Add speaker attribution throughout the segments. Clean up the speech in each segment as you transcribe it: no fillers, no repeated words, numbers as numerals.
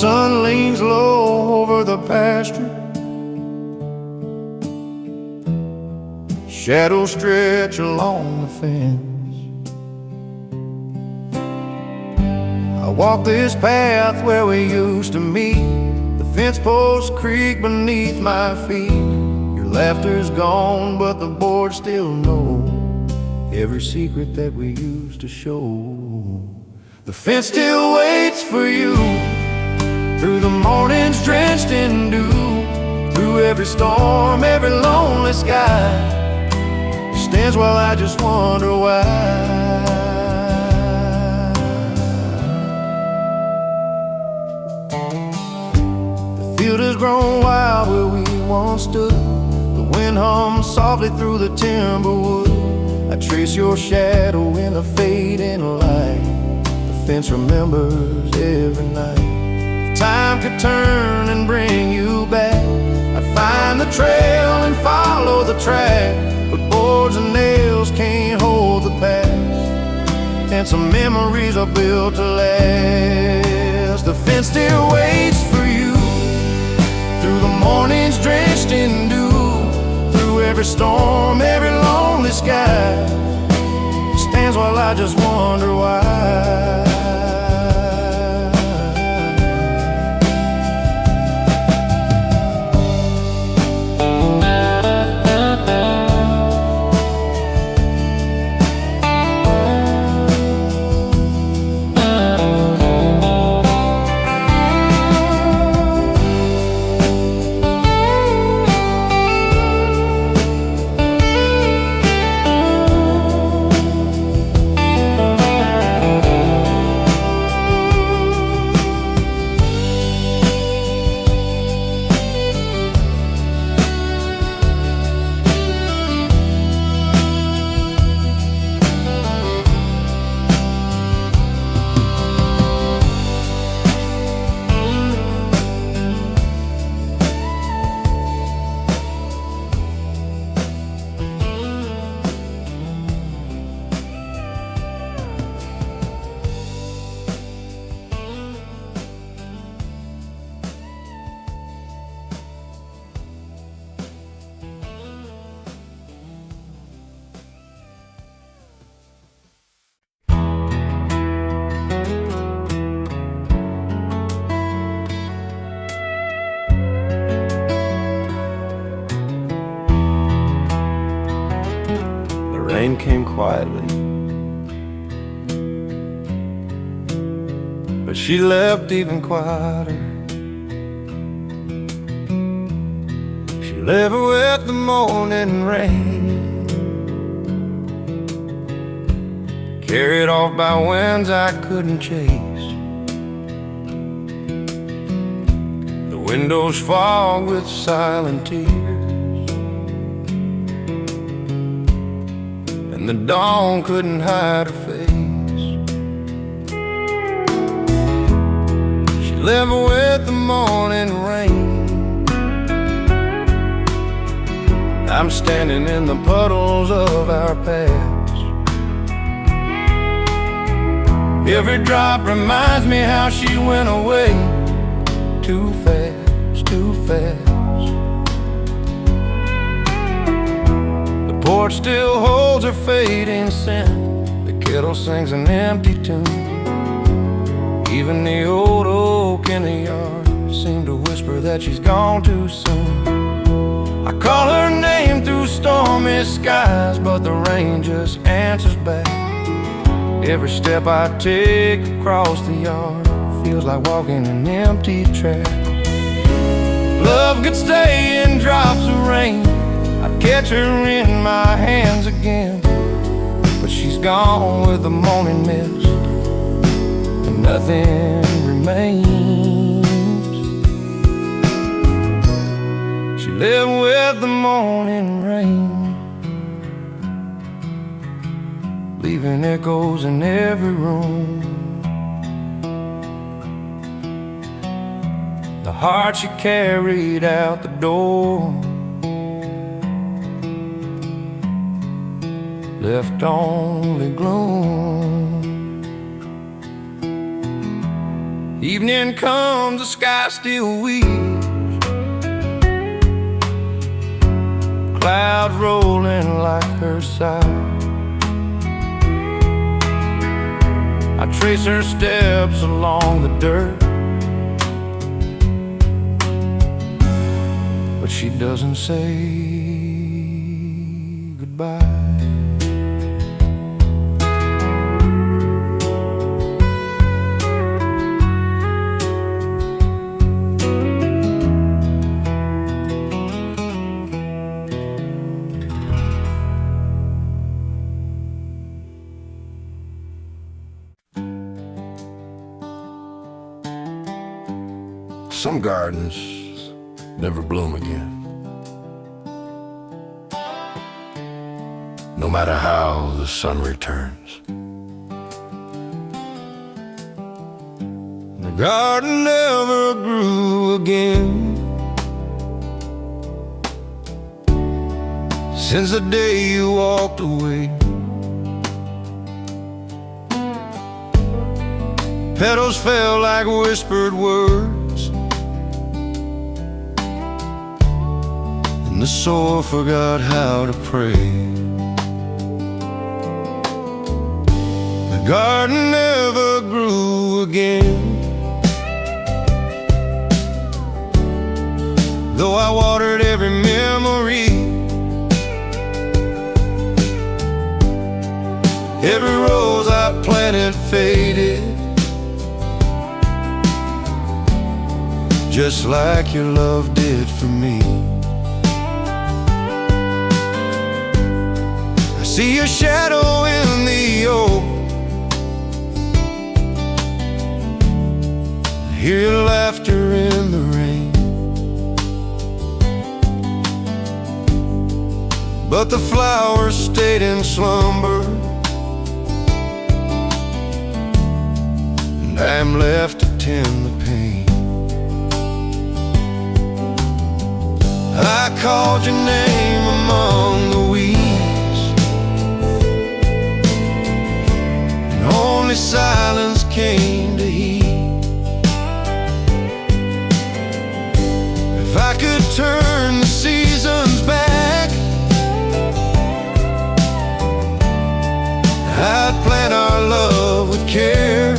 Speaker 1: sun leans low over the pasture. Shadows stretch along the fence. I walk this path where we used to meet. The fence posts creak beneath my feet. Your laughter's gone, but the boards still know every secret that we used to show. The fence still waits for you, through the mornings drenched in dew, through every storm, every lonely sky. It stands while I just wonder why. The field has grown wild where we once stood. The wind hums softly through the timber wood. I trace your shadow in the fading light. The fence remembers every night. If time could turn and bring you back, I'd find the trail and follow the track. But boards and nails can't hold the past, and some memories are built to last. The fence still waits for you, through the mornings drenched in dew, through every storm, every lonely sky. It stands while I just wonder why. Rain came quietly, but she left even quieter. She left with the morning rain, carried off by winds I couldn't chase. The windows fog with silent tears, the dawn couldn't hide her face. She left with the morning rain. I'm standing in the puddles of our past. Every drop reminds me how she went away, too fast, too fast. The porch still holds her fading scent. The kettle sings an empty tune. Even the old oak in the yard seemed to whisper that she's gone too soon. I call her name through stormy skies, but the rain just answers back. Every step I take across the yard feels like walking an empty track. If love could stay in drops of rain, I'd catch her in my hands again. But she's gone with the morning mist, and nothing remains. She lived with the morning rain, leaving echoes in every room. The heart she carried out the door, left only gloom. Evening comes, the sky still weeps, clouds rolling like her sigh. I trace her steps along the dirt, but she doesn't say goodbye. Some gardens never bloom again, no matter how the sun returns. The garden never grew again since the day you walked away. Petals fell like whispered words, and the soul forgot how to pray. The garden never grew again, though I watered every memory. Every rose I planted faded, just like your love did for me. I see your shadow in the oak, hear your laughter in the rain, but the flowers stayed in slumber, and I'm left to tend the pain. I called your name among the weeds, and only silence came to heed. If I could turn the seasons back, I'd plant our love with care,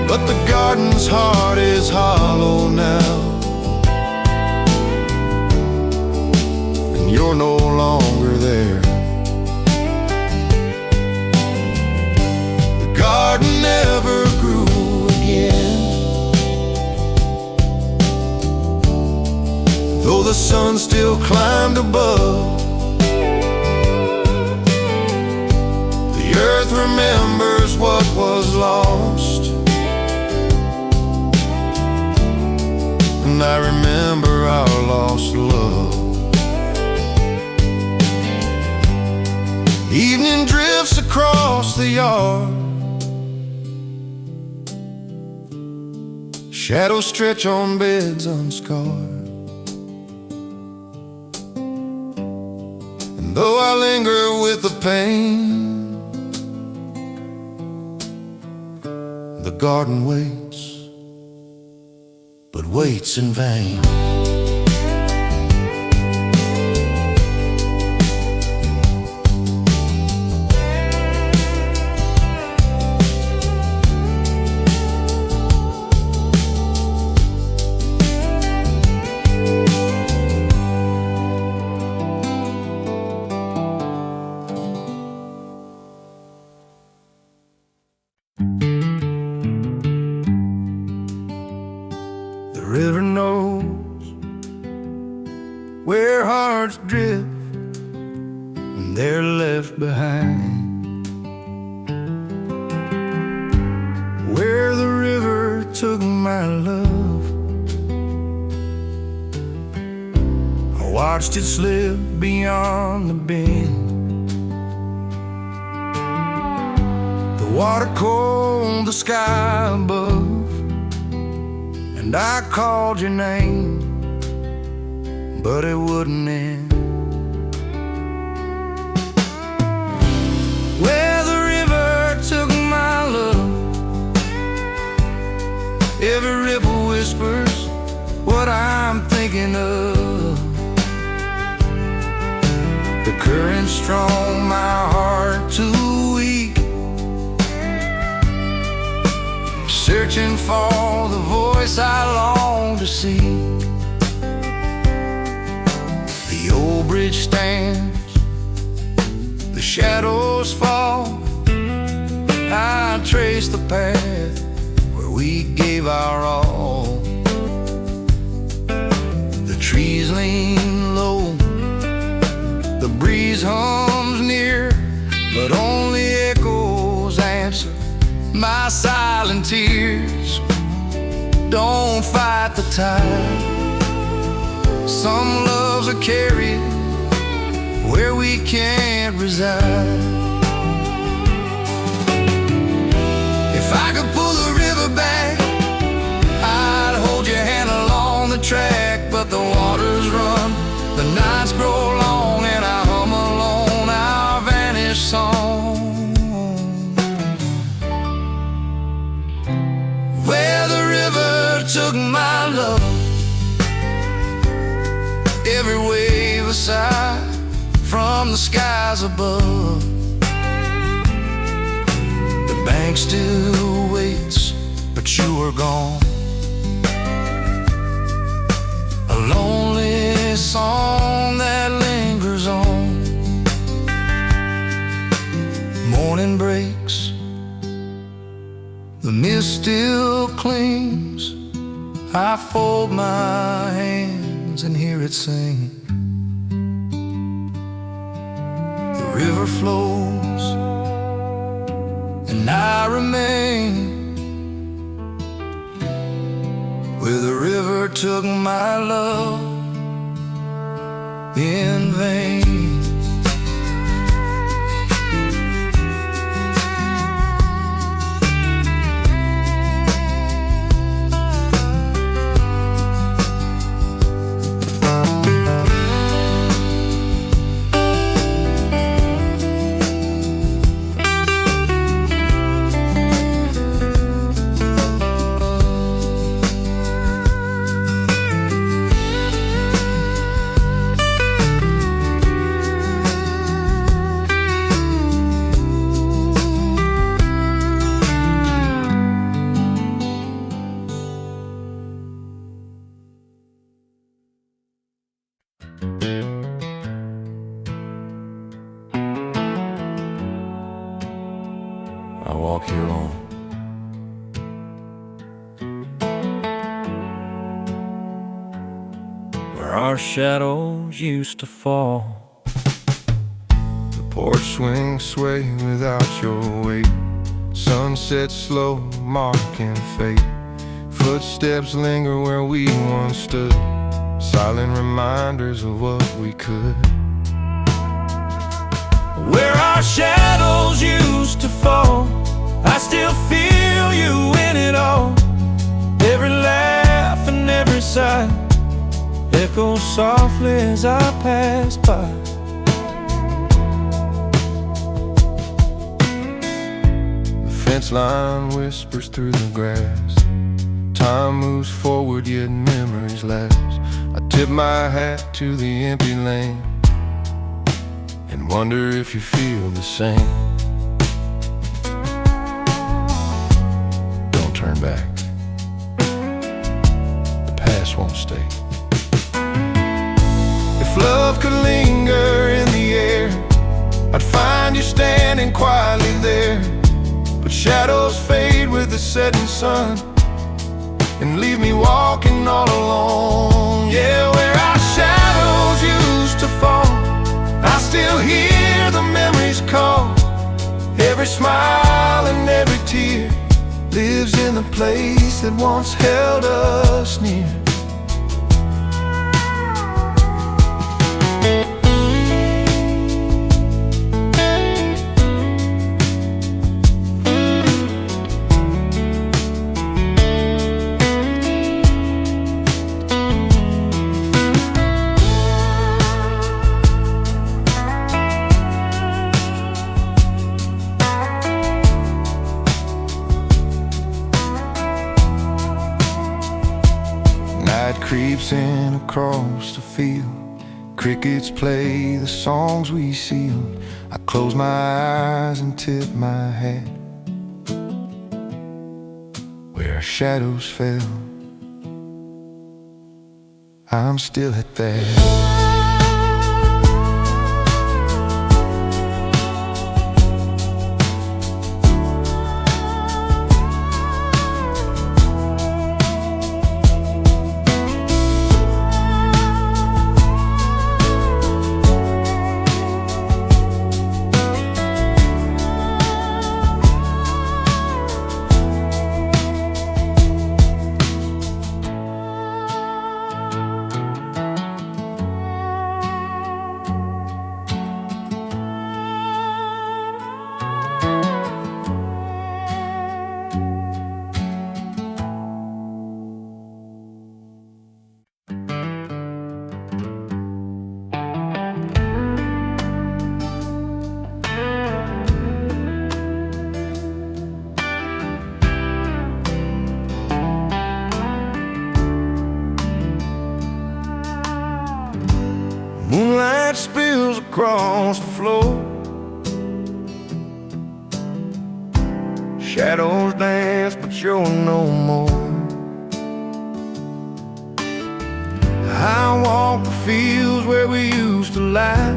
Speaker 1: but the garden's heart is hollow now, and you're no longer there. The garden never grew again, though the sun still climbed above. The earth remembers what was lost, and I remember our lost love. Evening drifts across the yard, shadows stretch on beds unscarred, and though I linger with the pain, the garden waits, but waits in vain. The river knows where hearts drift when they're left behind, where the river took my love. I watched it slip beyond the bend, the water cold, the sky above, and I called your name, but it wouldn't end. Where the river took my Every ripple whispers what I'm thinking of. The current strong, my heart too weak, searching for the voice I long to see. The old bridge stands, the shadows fall. I trace the path where we gave our all. The trees lean low, the breeze hums near, but only echoes answer my silent tears. Don't fight the tide. Some loves are carried where we can't reside. If I could pull the river back, I'd hold your hand along the track. But the waters run, the nights grow long, and I hum alone our vanished song. Where the river took my love, every wave a sigh from the skies above. The bank still waits, but you are gone. A lonely song that lingers on. Morning breaks, the mist still clings. I fold my hands and hear it sing. The river flows and I remain where the river took my love in vain. I walk here alone. Where our shadows used to fall. The porch swings sway without your weight. Sunset slow, marking fate. Footsteps linger where we once stood, silent reminders of what we could. Where our shadows used to fall, I still feel you in it all. Every laugh and every sigh echoes softly as I pass by. The fence line whispers through the grass. Time moves forward, yet memories last. I tip my hat to the empty lane and wonder if you feel the same. Don't turn back. The past won't stay. If love could linger in the air, I'd find you standing quietly there. But shadows fade with the setting sun and leave me walking all alone. Yeah, where our shadows used to fall, I still hear the memories call. Every smile and every tear lives in the place that once held us near. light creeps in across the field. Crickets play the songs we sealed. I close my eyes and tip my hat where our shadows fell. I'm still at that. Moonlight spills across the floor. Shadows dance, but you're no more. I walk the fields where we used to lie.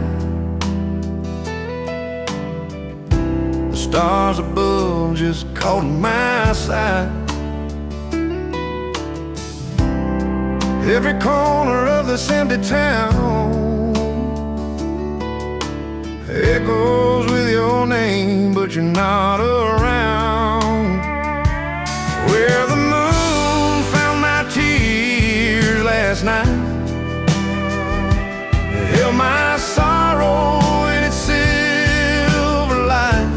Speaker 1: The stars above just caught my sight. Every corner of this empty town echoes with your name, but you're not around. Where the moon found my tears last night, it held my sorrow in its silver light.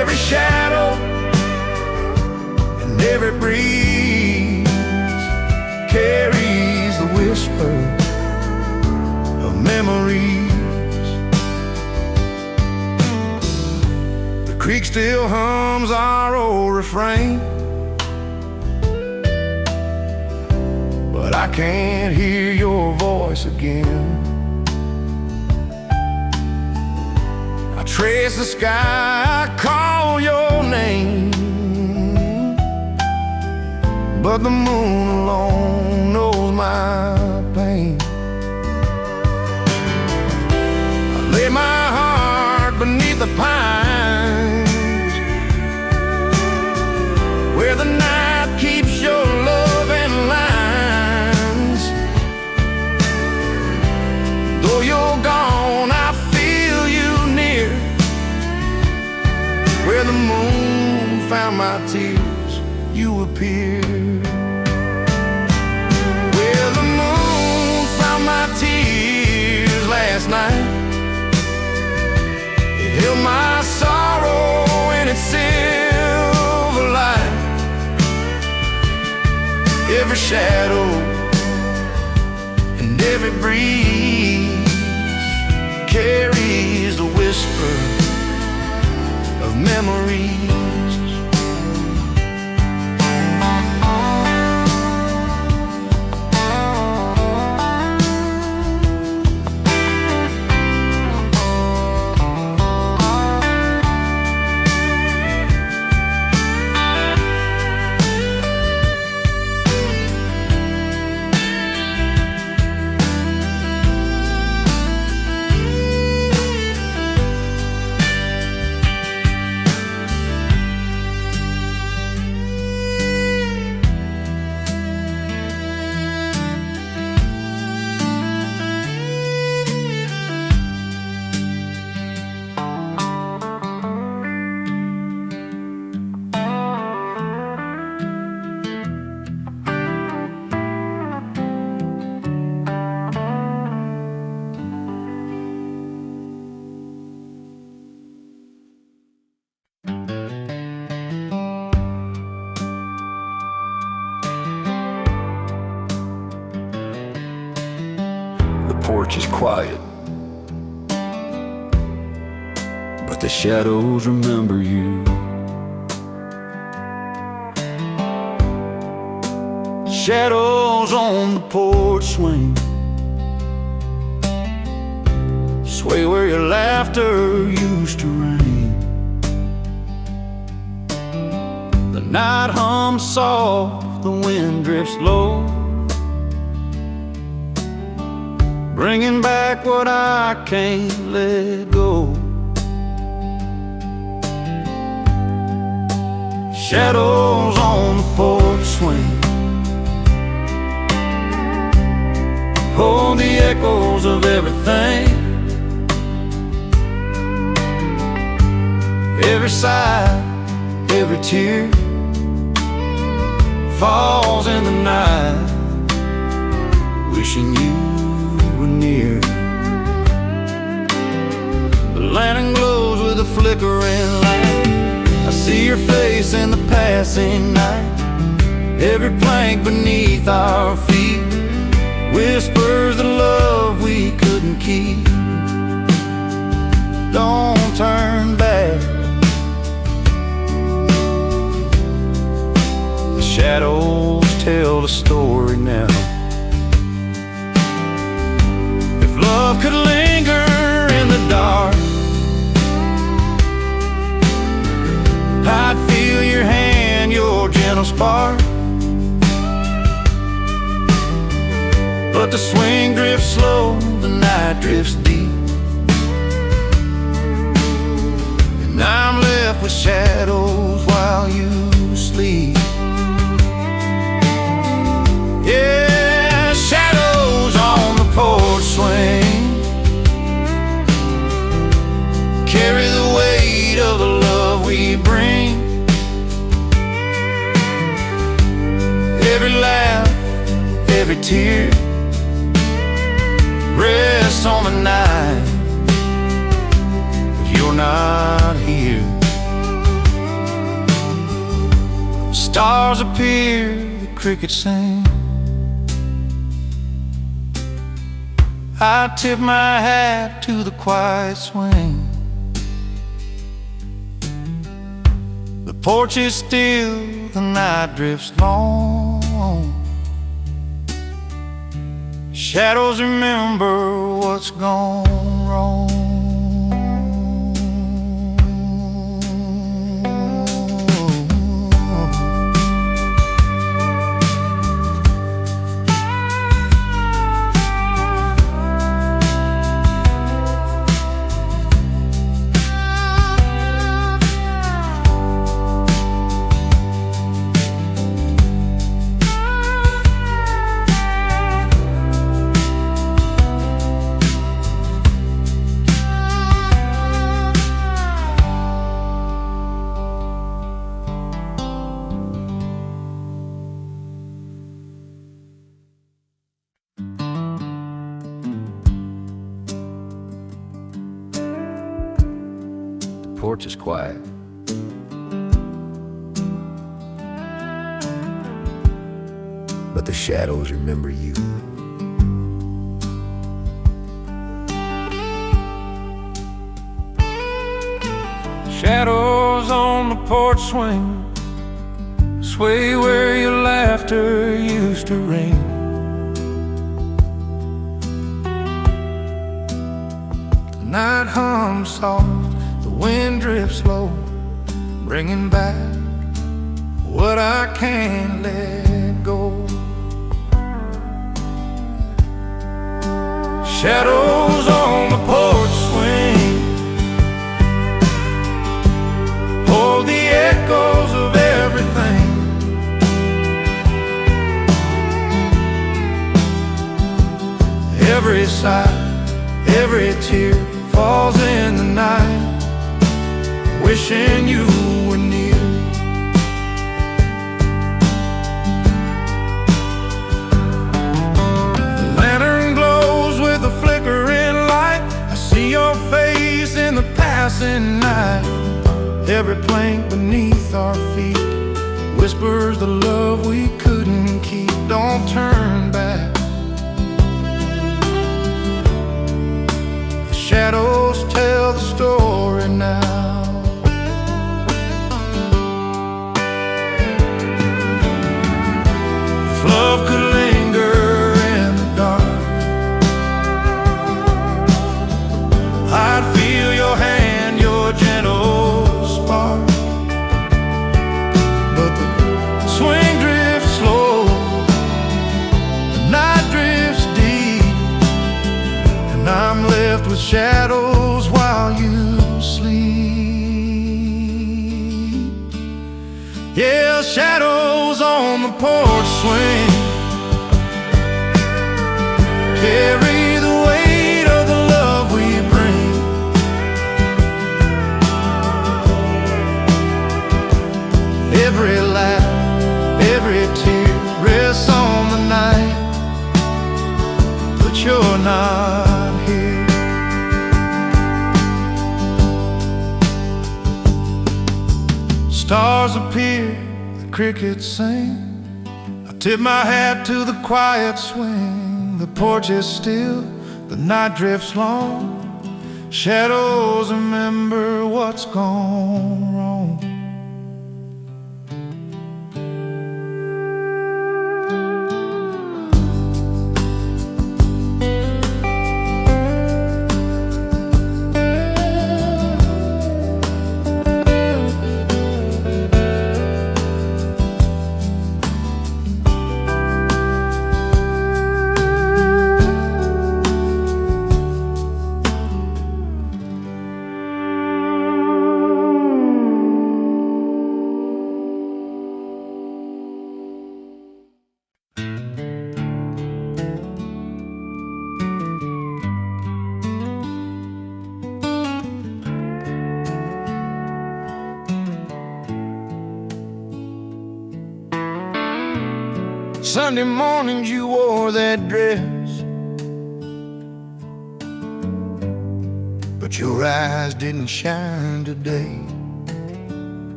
Speaker 1: Every shadow and every breeze carries the whisper of memories. The creek still hums our old refrain, but I can't hear your voice again. I trace the sky, I call your name, but the moon alone knows my pain. Lay my heart beneath the pines, where the night keeps your love in lines. Though you're gone, I feel you near. Where the moon found my tears, you appear. Where the moon found my tears last night, held my sorrow in its silver light. Every shadow and every breeze carries the whisper of memories. Porch is quiet, but the shadows remember you.
Speaker 2: Shadows on the porch swing, sway where your laughter used to ring. The night hums soft, the wind drifts low, bringing back what I can't let go. Shadows on the porch swing, hold the echoes of everything. Every sigh, every tear falls in the night, wishing you were near. The lantern glows with a flickering light. I see your face in the passing night. Every plank beneath our feet whispers the love we couldn't keep. Don't turn back. The shadows tell the story now. If love could linger in the dark, I'd feel your hand, your gentle spark. But the swing drifts slow, the night drifts deep, and I'm left with shadows while you sleep. Yeah, shadows on the porch swing carry the weight of the love we bring. Every laugh, every tear rests on the night, but you're not here. Stars appear, the crickets sing. I tip my hat to the quiet swing. The porch is still, the night drifts long. Shadows remember what's gone wrong. The porch is quiet, but the shadows remember you. Shadows on the porch swing, sway where your laughter used to ring. The night hums soft, the wind drifts low, bringing back what I can't let go. Shadows on the porch swing, hold the echoes of everything. Every sigh, every tear falls in the night, wishing you were near. The lantern glows with a flickering light. I see your face in the passing night. Every plank beneath our feet whispers the love we couldn't keep. Don't turn back. The shadows tell the story now. If love shadows while you sleep. Yeah, shadows on the porch swing carry the weight of the love we bring. Every laugh, every tear rests on the night, but you're not here. Stars appear, the crickets sing. I tip my hat to the quiet swing. The porch is still, the night drifts long. Shadows remember what's gone wrong. Sunday mornings you wore that dress, but your eyes didn't shine today.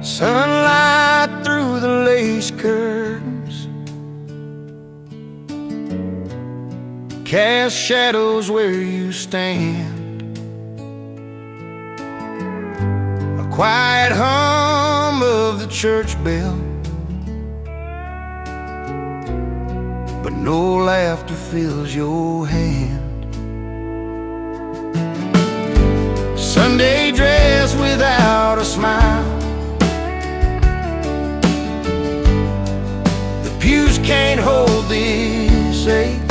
Speaker 2: Sunlight through the lace curtains cast shadows where you stand. A quiet hum of the church bell, but no laughter fills your hand. Sunday dress without a smile, the pews can't hold this ache.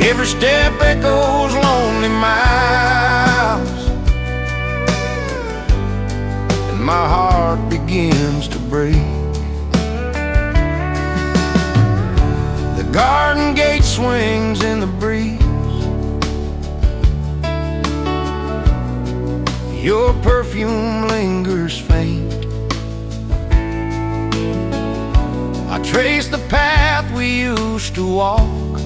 Speaker 2: Every step echoes lonely miles, and my heart begins to break. The garden gate swings in the breeze, your perfume lingers faint. I trace the path we used to walk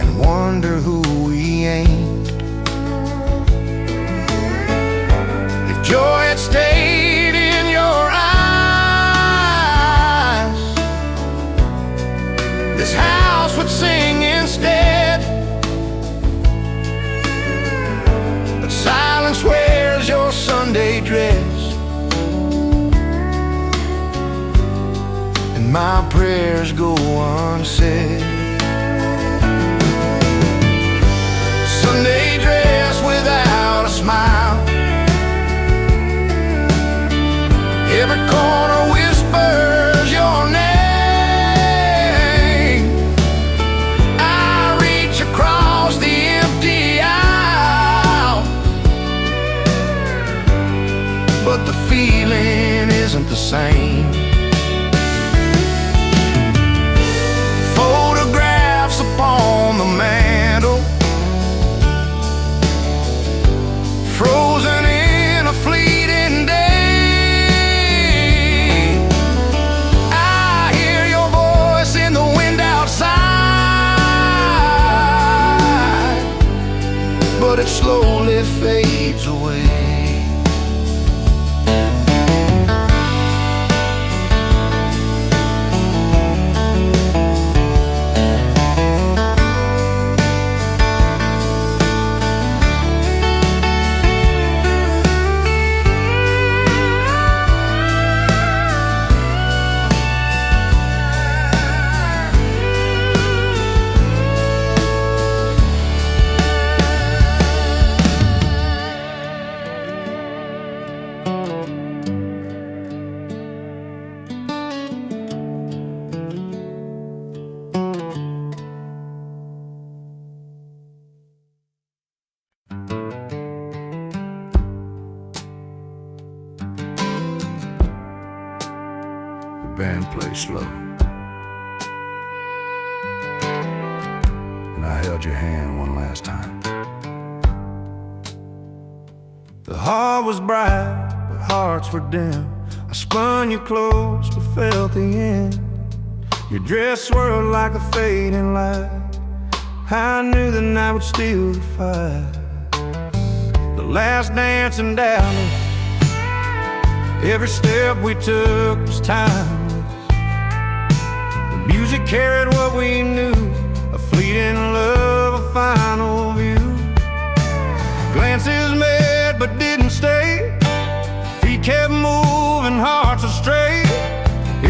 Speaker 2: and wonder who we ain't. If joy had stayed in your eyes, this house would sing instead. But silence wears your Sunday dress, and my prayers go unsaid. Sunday dress without a smile, every corner whispers your name. I reach across the empty aisle, but the feeling isn't the same. Photographs upon the mantle, frozen in a fleeting day. I hear your voice in the wind outside, but it slowly fades away. band play slow, and I held your hand one last time. The heart was bright, but hearts were dim. I spun you close, but felt the end. Your dress swirled like a fading light. I knew the night would steal the fight. The last dance in Dallas, every step we took was timeless. The music carried what we knew, a fleeting love, a final view. Glances met but didn't stay. Feet kept moving, hearts astray.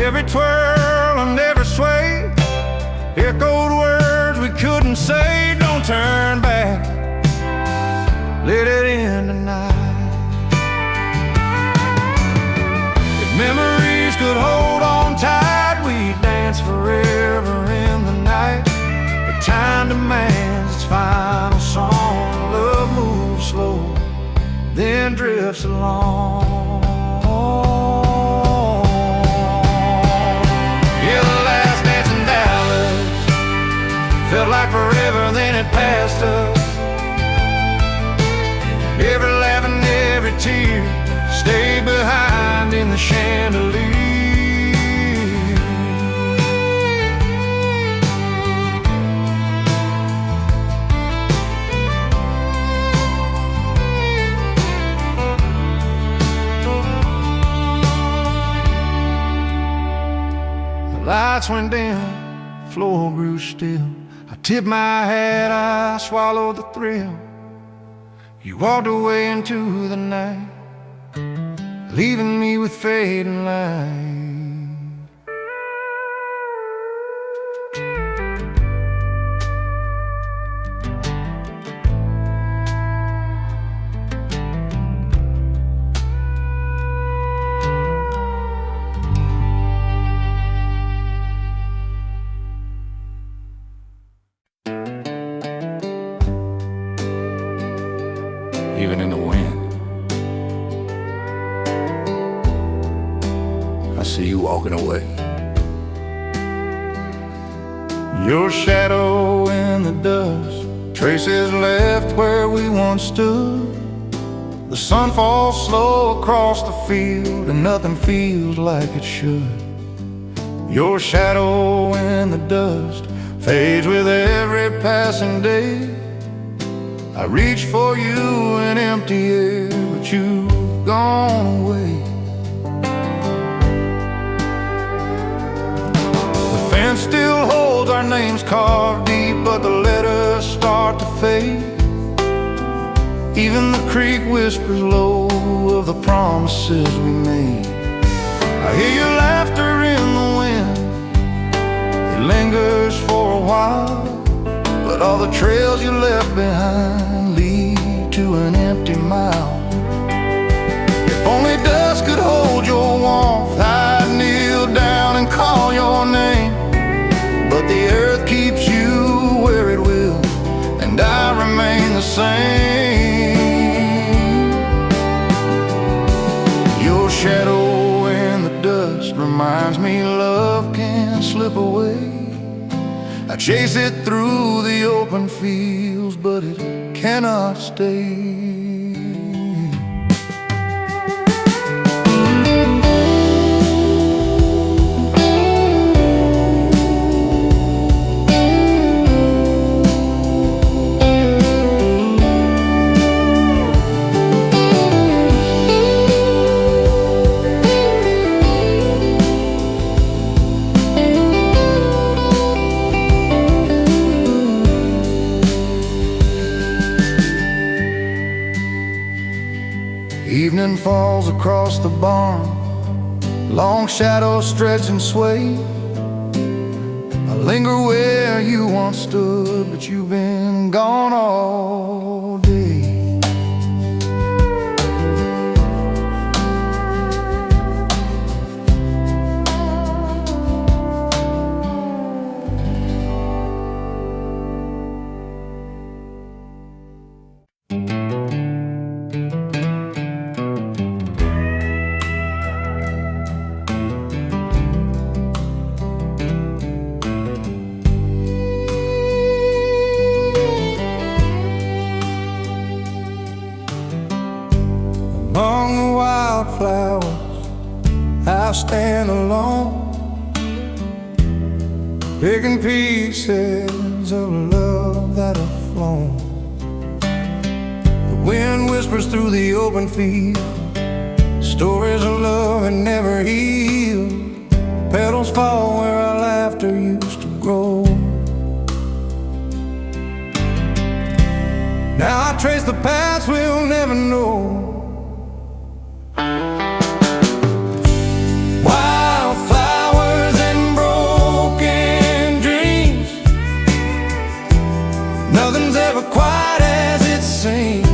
Speaker 2: Every twirl and every sway echoed words we couldn't say. Don't turn back, let it end tonight. If memories could hold on tight, we'd dance forever in the night. But time demands its final song. Love moves slow, then drifts along. Yeah, the last dance in Dallas felt like forever, then it passed us. Every laugh and every tear stayed behind in the chandelier. The lights went dim, the floor grew still. I tipped my hat, I swallowed the thrill. You walked away into the night, leaving me with fading light. Even in the wind, I see you walking away. Your shadow in the dust, traces left where we once stood. The sun falls slow across the field, and nothing feels like it should. Your shadow in the dust fades with every passing day. I reach for you in empty air, but you've gone away. The fence still holds our names carved deep, but the letters start to fade. Even the creek whispers low of the promises we made. I hear your laughter in the wind, it lingers for a while, but all the trails you left behind lead to an empty mile. If only dust could hold your warmth, I'd kneel down and call your name. But the earth keeps you where it will, and I remain the same. Your shadow in the dust reminds me love can slip away. I chase it through the open fields, but it cannot stay. Evening falls across the barn, long shadows stretch and sway. I linger where you once stood, but you've been gone all day. wildflowers, I stand alone, picking pieces of love that have flown. The wind whispers through the open field, stories of love that never heal. Petals fall where our laughter used to grow. Now I trace the paths we'll never know. Wildflowers and broken dreams, nothing's ever quite as it seems.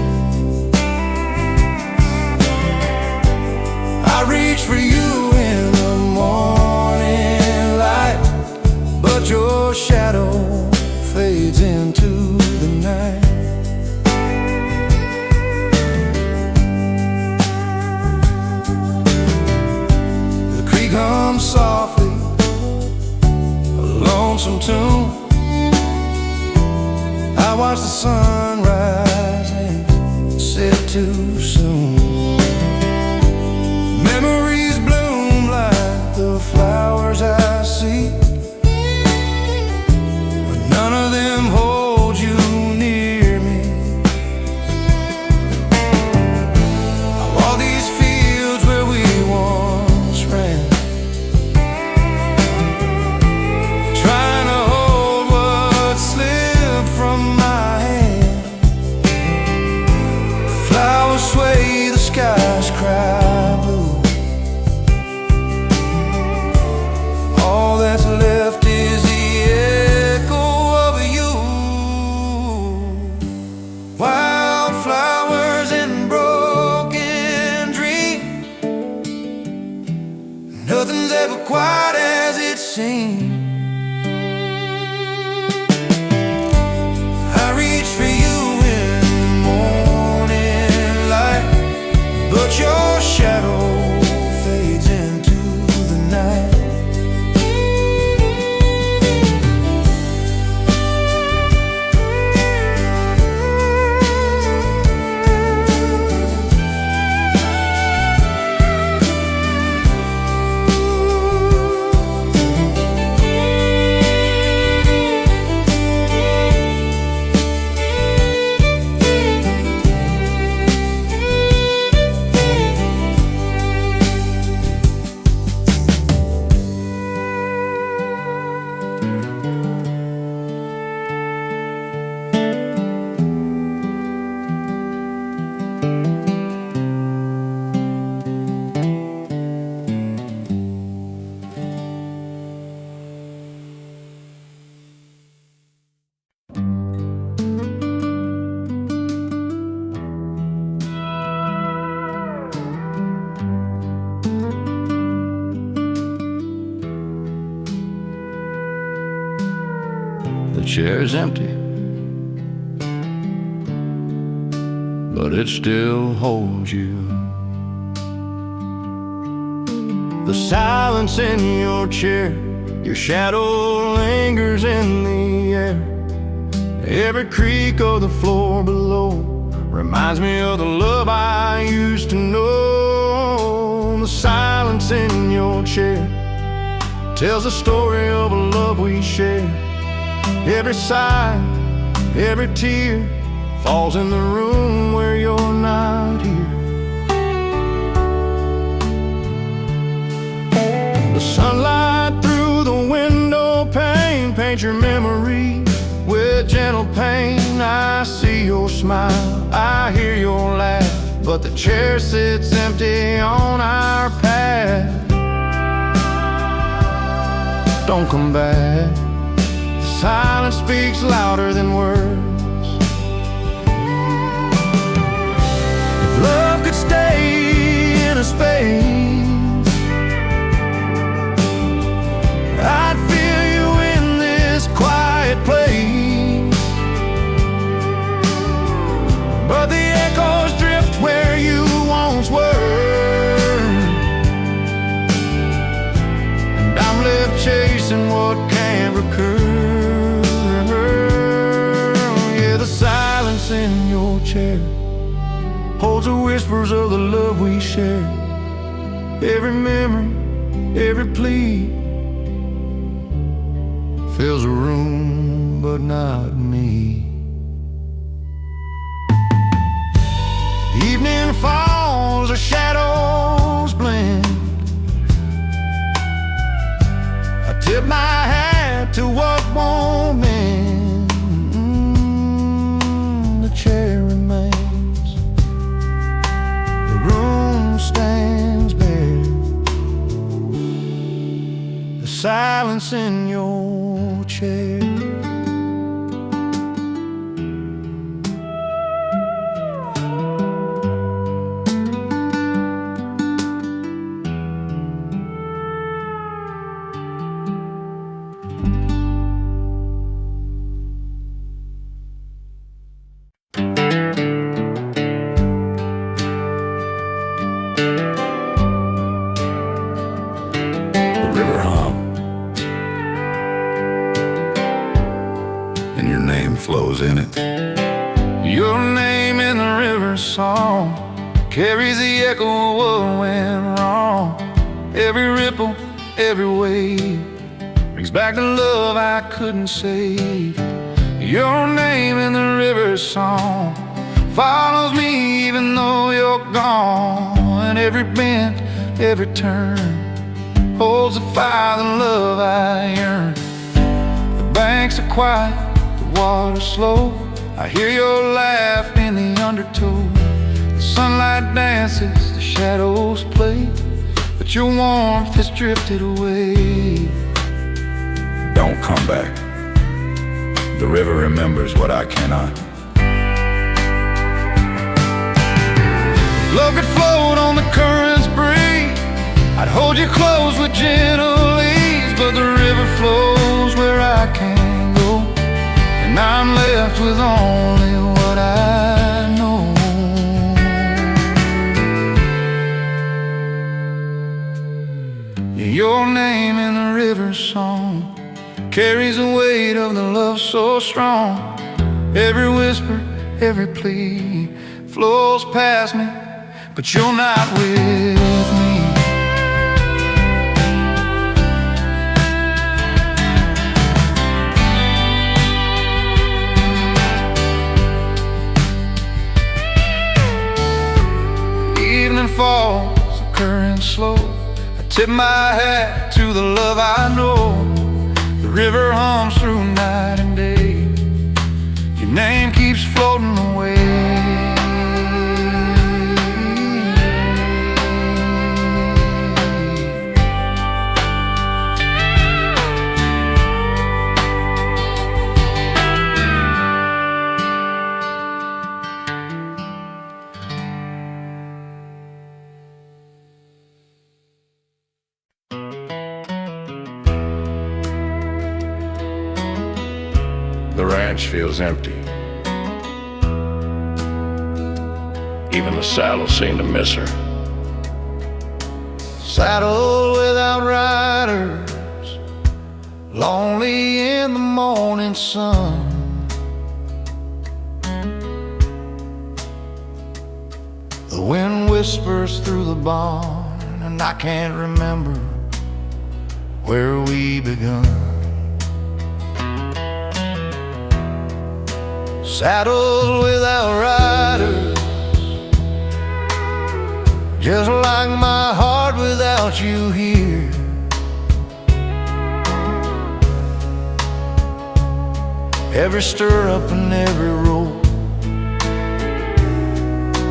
Speaker 2: I reach for you in the morning light, but your shadow fades into the night. Come softly, a lonesome tune. I watch the sun rise and set too soon. Memories bloom like the flowers I see, but none of them hold you near me. All these fields where we once ran, sway, the skies cry blue. All that's left is the echo of you. Wildflowers and broken dreams, nothing's ever quite as it seems. I reach for you, but your shadow fades into the night.
Speaker 1: The chair's empty, but it still holds you. The silence in your chair, your shadow lingers in the air. Every creak of the floor below reminds me of the love I used to know. The silence in your chair tells the story of a love we shared. Every sigh, every tear falls in the room where you're not here. The sunlight through the window pane paints your memory with gentle pain. I see your smile, I hear your laugh, but the chair sits empty on our path. Don't come back. Silence speaks louder than words. If love could stay in a space, I'd feel you in this quiet place. But the echoes drift where you once were, and I'm left chasing what can't recur. In your chair holds the whispers of the love we shared. Every memory, every plea fills a room, but not me. Evening falls, the shadows blend. I tip my hat to what won't mend. The chair remains, the room stands bare. The silence in your chair.
Speaker 2: Flows in it. Your name in the river song carries the echo of what went wrong. Every ripple, every wave brings back the love I couldn't save. Your name in the river song follows me even though you're gone. And every bend, every turn holds the fire, the love I yearn. The banks are quiet, water slow. I hear your laugh in the undertow. The sunlight dances, the shadows play, but your warmth has drifted away. Don't come back. The river remembers what I cannot. If love could float on the current's breeze, I'd hold you close with gentle ease. But the river flows where I can't go, and I'm left with only what I know. Your name in the river song carries the weight of the love so strong. Every whisper, every plea flows past me, but you're not with me. Evening falls, the current slow. I tip my hat to the love I know. The river hums through night and day. Your name keeps floating away. The ranch feels empty. Even the saddle seemed to miss her.
Speaker 1: Saddle without riders, lonely in the morning sun. The wind whispers through the barn, and I can't remember where we begun. Saddled without riders, just like my heart without you here. Every stirrup and every rope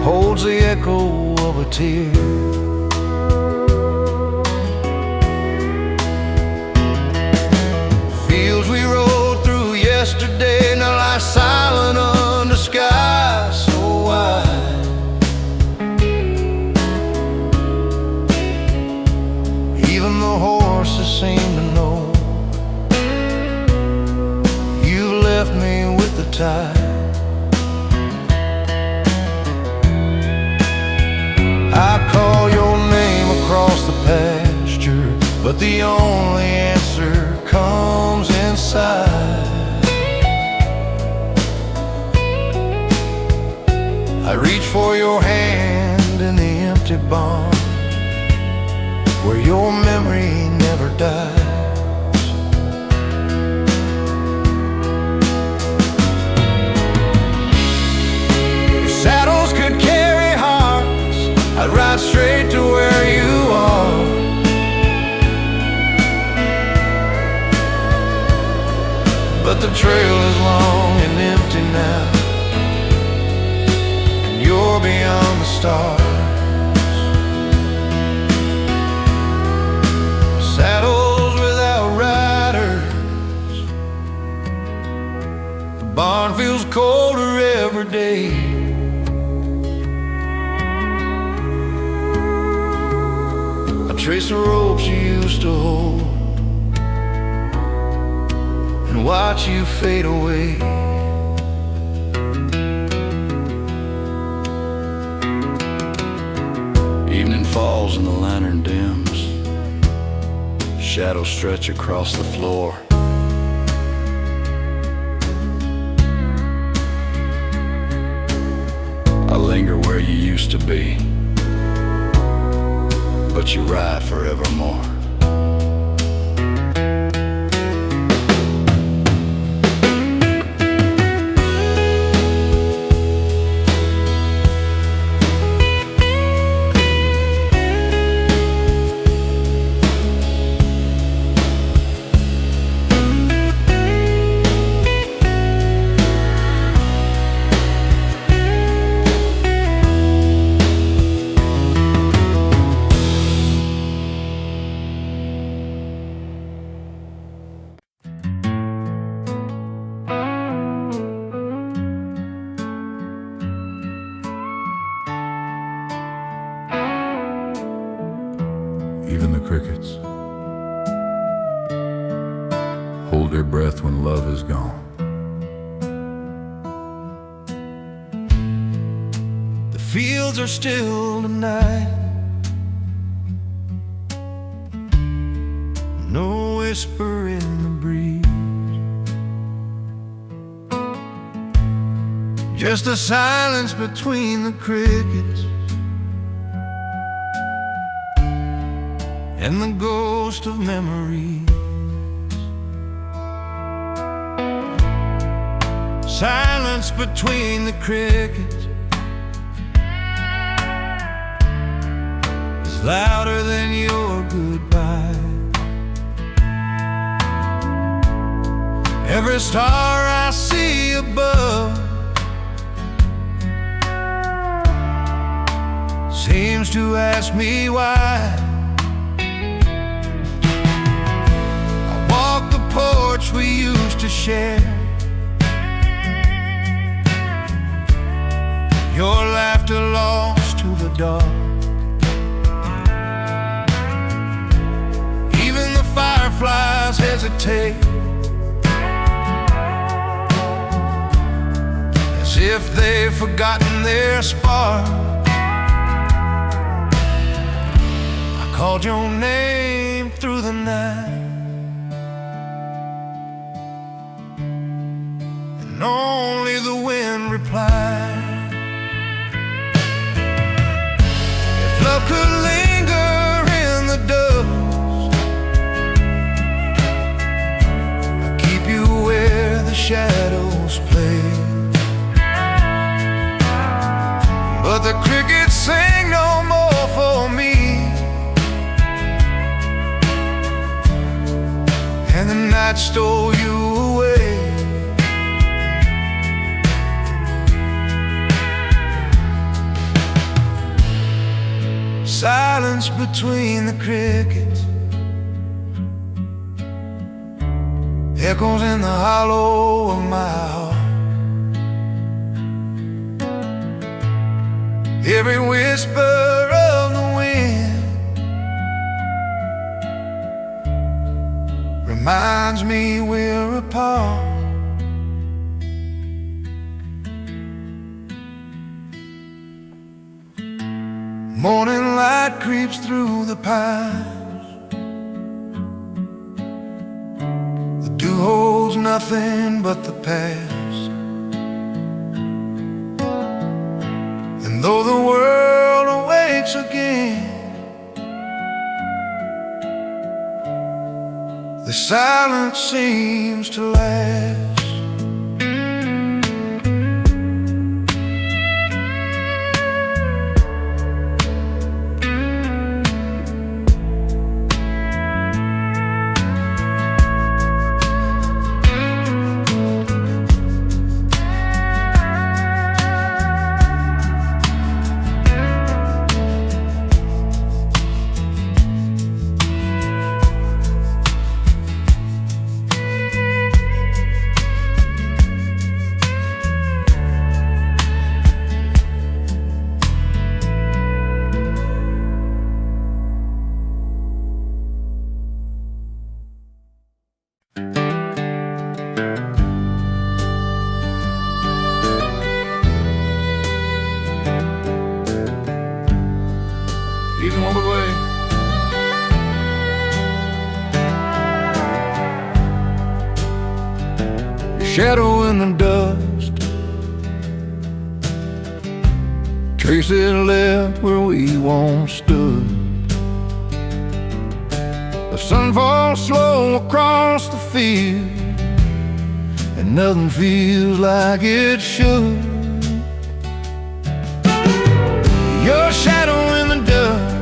Speaker 1: holds the echo of a tear. Fields we rode through yesterday now lie silent under skies so wide. Even the horses seem to know you've left me with the tide. I call your name across the pasture, but the only answer comes inside. I reach for your hand in the empty barn, where your memory never dies. If saddles could carry hearts, I'd ride straight to where you are. But the trail is long and empty now, and you're beyond the stars. Saddles without riders, the barn feels colder every day. I trace the ropes you used to hold and watch you fade away. Evening falls and the lantern dims, shadows stretch across the floor. I linger where you used to be, but you ride forevermore.
Speaker 3: Even the crickets hold their breath when love is gone.
Speaker 1: The fields are still tonight, no whisper in the breeze, just the silence between the crickets and the ghost of memories. Silence between the crickets is louder than your goodbye. Every star I see above seems to ask me why. Porch we used to share, your laughter lost to the dark. Even the fireflies hesitate, as if they've forgotten their spark. I called your name through the night, and only the wind replied. If love could linger in the dust, I'd keep you where the shadows play. But the crickets sing no more for me, and the night stole you away. Silence between the crickets echoes in the hollow of my heart. Every whisper of the wind reminds me we're apart. Morning light creeps through the pines, the dew holds nothing but the past. And though the world awakes again,
Speaker 2: silence seems to last.
Speaker 3: Even on the way.
Speaker 2: Your shadow in the dust, traces left where we once stood. The sun falls slow across the field, and nothing feels like it should. Your shadow in the dust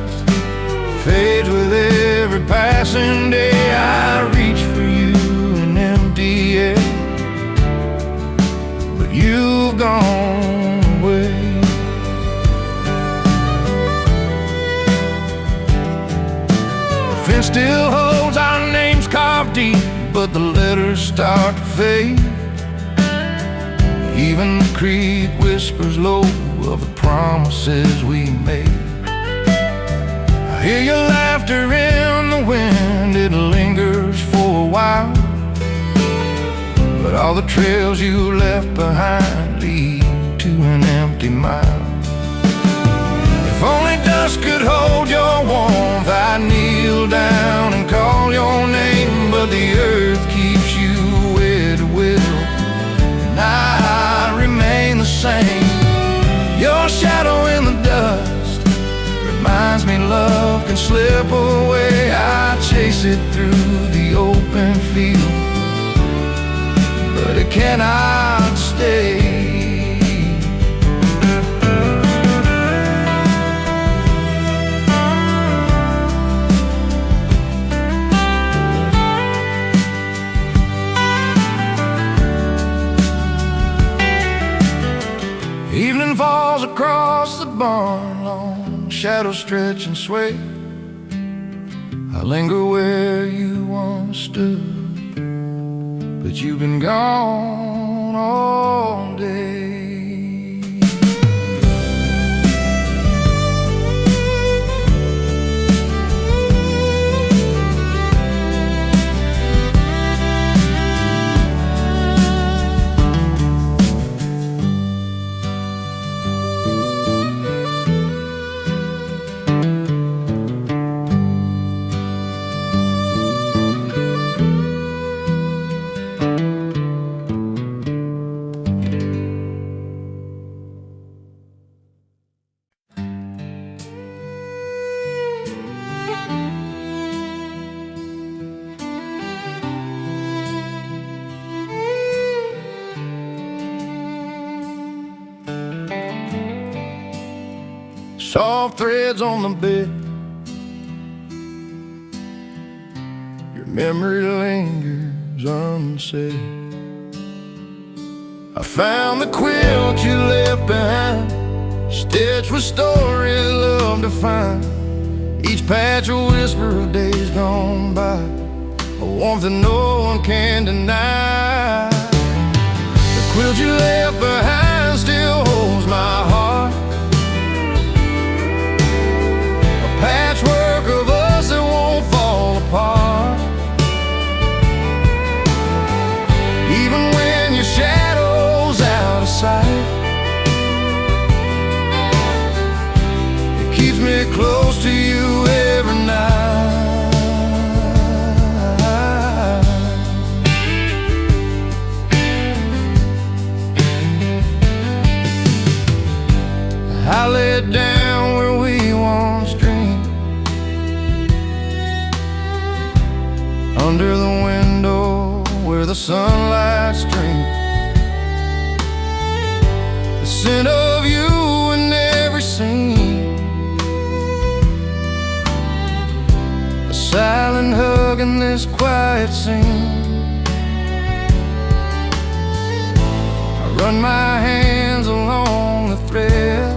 Speaker 2: fades with every passing day. I reach for you in empty air, but you've gone away. The fence still holds our names carved deep, but the letters start to fade. Even the creek whispers low of the promises we made. I hear your laughter in the wind, it lingers for a while, but all the trails you left behind lead to an empty mile. If only dust could hold your warmth, I'd kneel down and call your name, but the earth keeps you where to will, and I remain the same. Your shadow in the dust reminds me love can slip away. I chase it through the open field, but it cannot stay. Evening falls across the barn lawn, shadows stretch and sway. I linger where you once stood, but you've been gone all day. Soft threads on the bed, your memory lingers unsaid. I found the quilt you left behind, stitched with stories love to find. Each patch a whisper of days gone by, a warmth that no one can deny. The quilt you left behind still holds my heart, patchwork of us that won't fall apart. Even when your shadow's out of sight, it keeps me close to you every night. I lay down where we once dreamed, under the wind
Speaker 1: the sunlight stream, the scent of you in every scene, a silent hug in this quiet scene. I run my hands along the thread,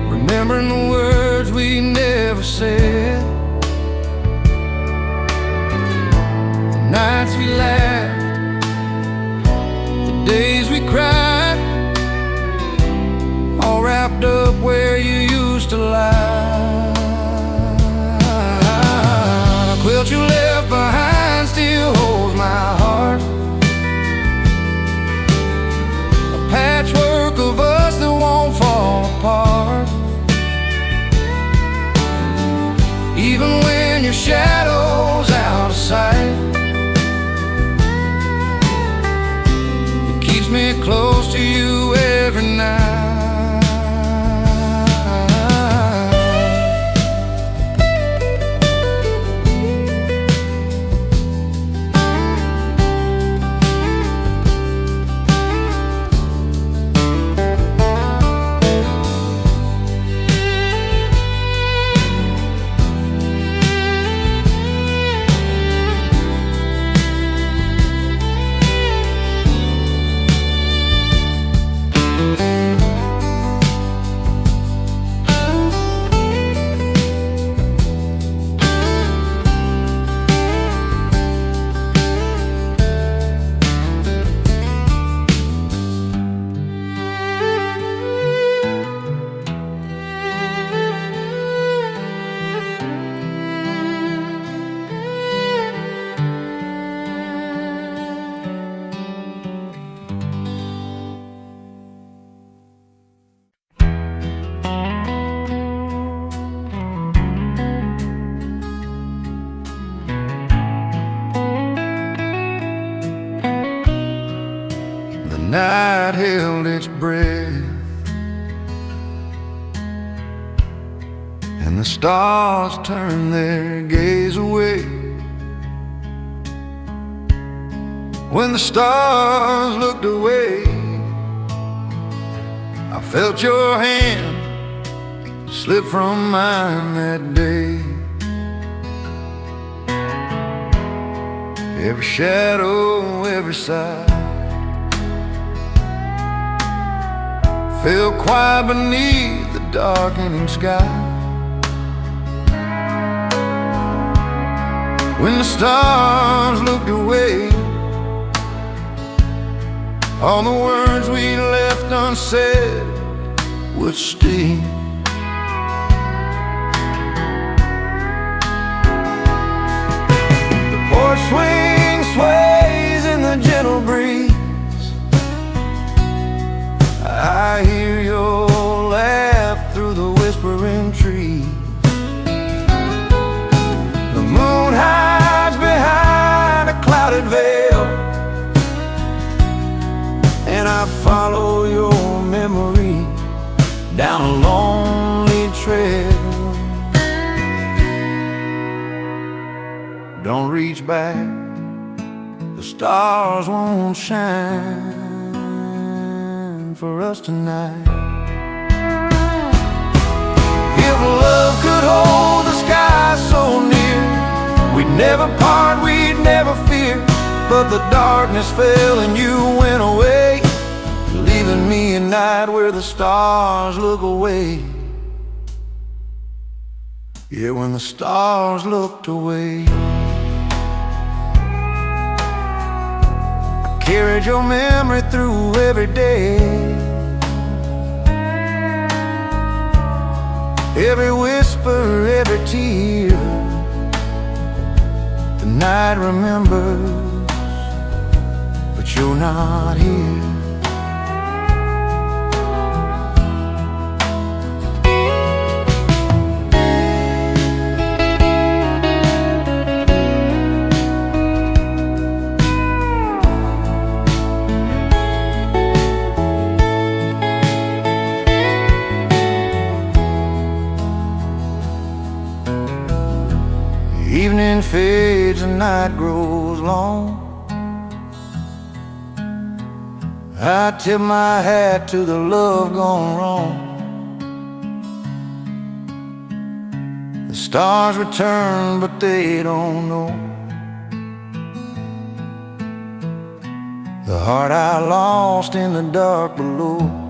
Speaker 1: remembering the words we never said, the nights we laughed, the days we cried, all wrapped up where you used to lie. The quilt you left behind still holds my heart, a patchwork of us that won't fall apart. Even when your shadow's out of sight, it keeps me close to you every night. The night held its breath, and the stars turned their gaze away. When the stars looked away, I felt your hand slip from mine that day. Every shadow, every sigh fell quiet beneath the darkening sky. When the stars looked away, all the words we left unsaid would stay. The porch swing sways in the gentle breeze, I hear your laugh through the whispering trees. The moon hides behind a clouded veil, and I follow your memory down a lonely trail. Don't reach back, the stars won't shine for us tonight. If love could hold the sky so near, we'd never part, we'd never fear. But the darkness fell and you went away, leaving me a night where the stars look away. Yeah, when the stars looked away, carried your memory through every day, every whisper, every tear. The night remembers, but you're not here. Evening fades fades and night grows long, I tip my hat to the love gone wrong. The stars return, but they don't know the heart I lost in the dark below.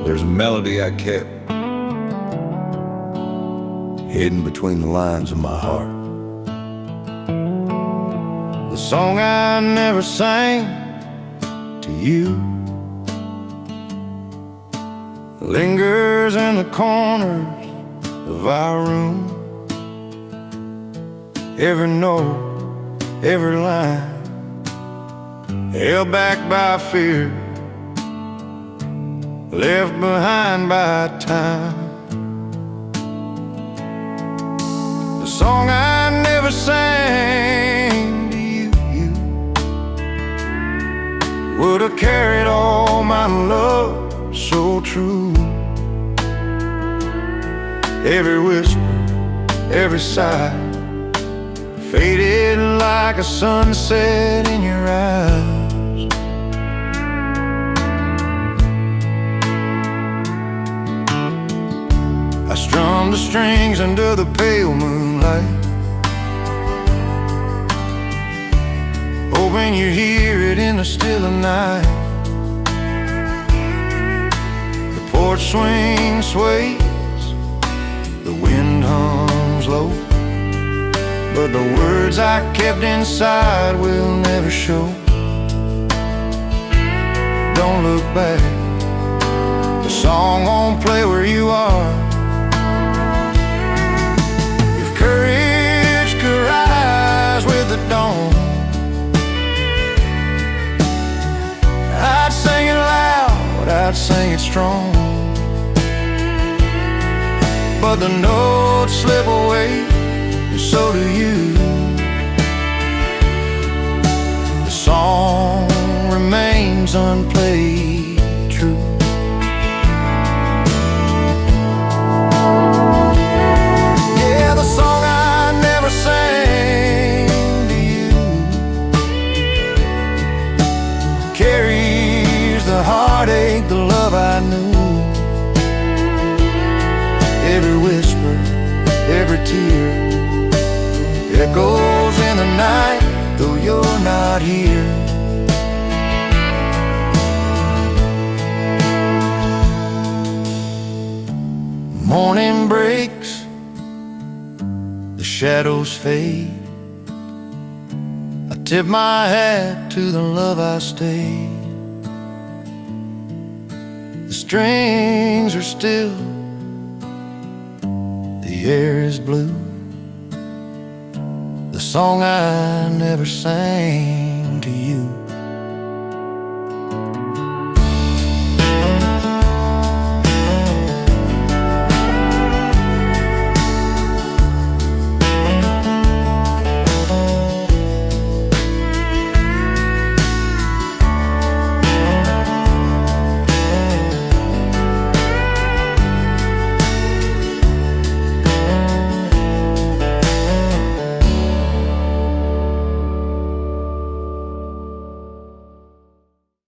Speaker 2: There's a melody I kept hidden between the lines of my heart.
Speaker 1: The song I never sang to you lingers in the corners of our room. Every note, every line, held back by fear, left behind by time. The song I never sang to you, would have carried all my love so true. Every whisper, every sigh, faded like a sunset in your eyes. I strummed the strings under the pale moonlight, hoping you hear it in the still of night. The porch swing sways, the wind hums low, but the words I kept inside will never show. Don't look back, the song won't play where you are. Courage could rise with the dawn, I'd sing it loud, I'd sing it strong. But the notes slip away, and so do you. The song remains unplayed true. The song I never sang to you carries the heartache, the love I knew. Every whisper, every tear echoes in the night, though you're not here. Morning breaks, the shadows fade, I tip my hat to the love I stayed. The strings are still, the air is blue, the song I never sang to you.